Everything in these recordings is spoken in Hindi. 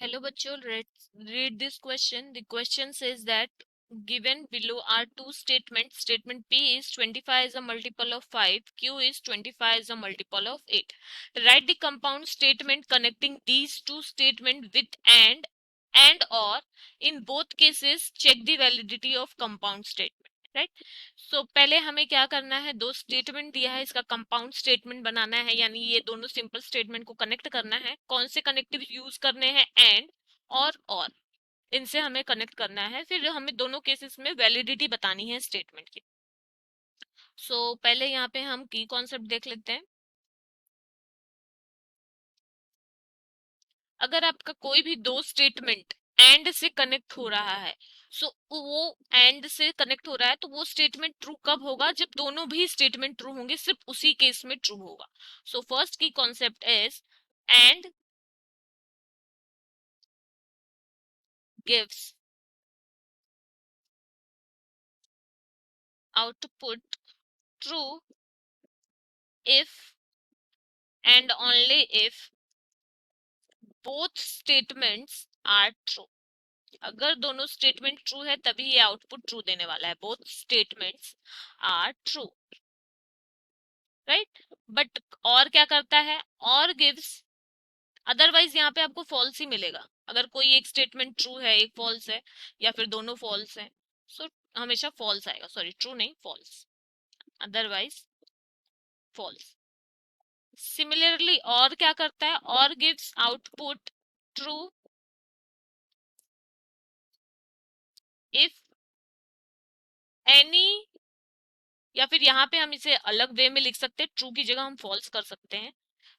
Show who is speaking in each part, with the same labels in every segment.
Speaker 1: Hello बच्चों, read this question. The question says that given below are two statements. Statement P is 25 is a multiple of 5, Q is 25 is a multiple of 8. Write the compound statement connecting these two statements with and or. In both cases, check the validity of compound statement. Right so पहले हमें क्या करना है, दो स्टेटमेंट दिया है, इसका कंपाउंड स्टेटमेंट बनाना है, यानी ये दोनों सिंपल स्टेटमेंट को कनेक्ट करना है। कौन से कनेक्टिव यूज करने हैं, एंड और इनसे हमें कनेक्ट करना है। फिर हमें दोनों केसेस में वैलिडिटी बतानी है स्टेटमेंट की। सो पहले यहाँ पे हम की कॉन्सेप्ट देख लेते हैं। अगर आपका कोई भी दो स्टेटमेंट एंड से कनेक्ट हो रहा है, सो वो एंड से कनेक्ट हो रहा है, तो वो स्टेटमेंट ट्रू कब होगा, जब दोनों भी स्टेटमेंट ट्रू होंगे, सिर्फ उसी केस में ट्रू होगा। सो फर्स्ट की concept is and gives output true if and only if both statements are true। अगर दोनों स्टेटमेंट ट्रू है तभी ये आउटपुट ट्रू देने वाला है। Both statements are true, right. But और क्या करता है, और गिव्स, अदरवाइज यहाँ पे आपको फॉल्स ही मिलेगा। अगर कोई एक स्टेटमेंट ट्रू है, एक फॉल्स है, या फिर दोनों फॉल्स है, सो हमेशा फॉल्स आएगा। सॉरी, ट्रू नहीं, फॉल्स, अदरवाइज फॉल्स। सिमिलरली और क्या करता है, और gives output true if any, या फिर यहाँ पे हम इसे अलग वे में लिख सकते हैं, ट्रू की जगह हम फॉल्स कर सकते हैं।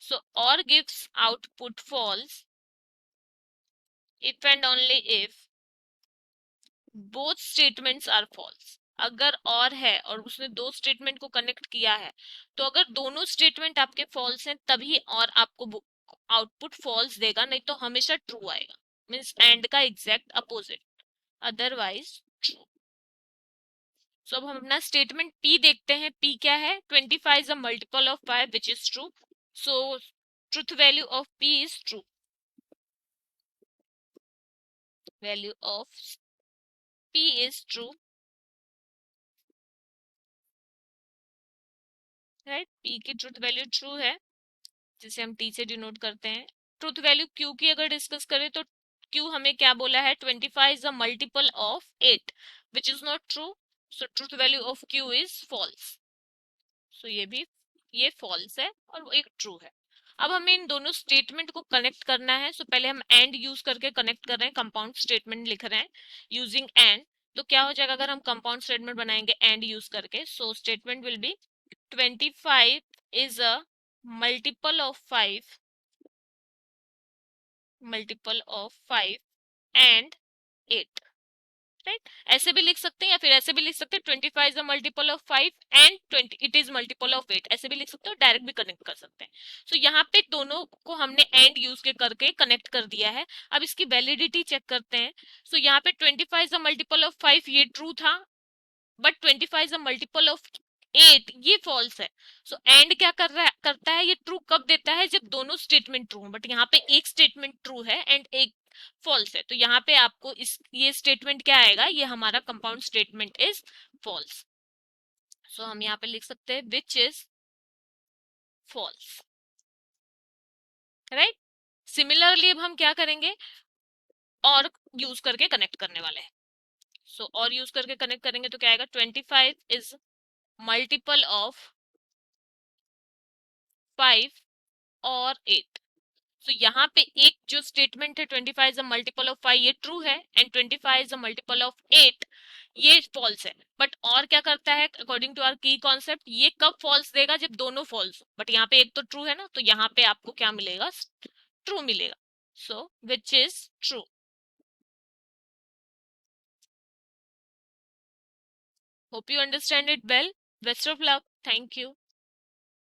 Speaker 1: सो और gives output false if and only if both statements are false. अगर और है और उसने दो स्टेटमेंट को कनेक्ट किया है, तो अगर दोनों स्टेटमेंट आपके फॉल्स हैं तभी और आपको आउटपुट फॉल्स देगा, नहीं तो हमेशा ट्रू आएगा। मीन्स एंड का एग्जैक्ट अपोजिट, अदरवाइज ट्रू। सो अब हम अपना स्टेटमेंट पी देखते हैं। पी क्या है, 25 is a multiple of 5 which is true. So truth value of P is true. Value of P is true, right. P की ट्रूथ वैल्यू ट्रू है, जिसे हम टी से डिनोट करते हैं। ट्रूथ वैल्यू क्यू की अगर डिस्कस करें तो क्यू हमें क्या बोला है, 25 is a multiple of 8 which is not true. So truth value of q is false. So ये फॉल्स है और वो एक ट्रू है। अब हमें इन दोनों स्टेटमेंट को कनेक्ट करना है। सो पहले हम एंड यूज करके कनेक्ट कर रहे हैं, कंपाउंड स्टेटमेंट लिख रहे हैं यूजिंग एंड। तो क्या हो जाएगा अगर हम कंपाउंड स्टेटमेंट बनाएंगे एंड यूज करके, so statement will be 25 is a multiple of 5 and 8, right. ऐसे भी लिख सकते हैं या फिर ऐसे भी लिख सकते हैं, 25 is a multiple of 5 and 20 it is multiple of 8। ऐसे भी लिख सकते हो, डायरेक्ट भी कनेक्ट कर सकते हैं। सो यहाँ पे दोनों को हमने एंड यूज के करके कनेक्ट कर दिया है। अब इसकी वैलिडिटी चेक करते हैं। सो यहाँ पे 25 इज अ मल्टीपल ऑफ 5 ये ट्रू था, but 25 is a multiple of 8 ये फॉल्स है। सो एंड क्या कर रहा है, करता है, ये ट्रू कब देता है, जब दोनों स्टेटमेंट ट्रू हो। बट यहाँ पे एक स्टेटमेंट ट्रू है एंड एक फॉल्स है, तो यहाँ पे आपको इस ये स्टेटमेंट क्या आएगा, ये हमारा compound statement is false. So हम यहाँ पे लिख सकते हैं which is false, right. Similarly अब हम क्या करेंगे, और यूज करके कनेक्ट करने वाले हैं। सो और यूज करके कनेक्ट करेंगे तो क्या आएगा, 25 इज मल्टीपल ऑफ 5 और 8। तो यहाँ पे एक जो स्टेटमेंट है 25 इज अ मल्टीपल ऑफ 5 ये ट्रू है, and 25 is a multiple of 8 ये फॉल्स है। बट और क्या करता है, अकॉर्डिंग टू आवर की कॉन्सेप्ट, ये कब फॉल्स देगा, जब दोनों फॉल्स हो। बट यहाँ पे एक तो ट्रू है ना, तो यहाँ पे आपको क्या मिलेगा, ट्रू मिलेगा। So which is true. Hope you understand it well. Best of luck, thank you.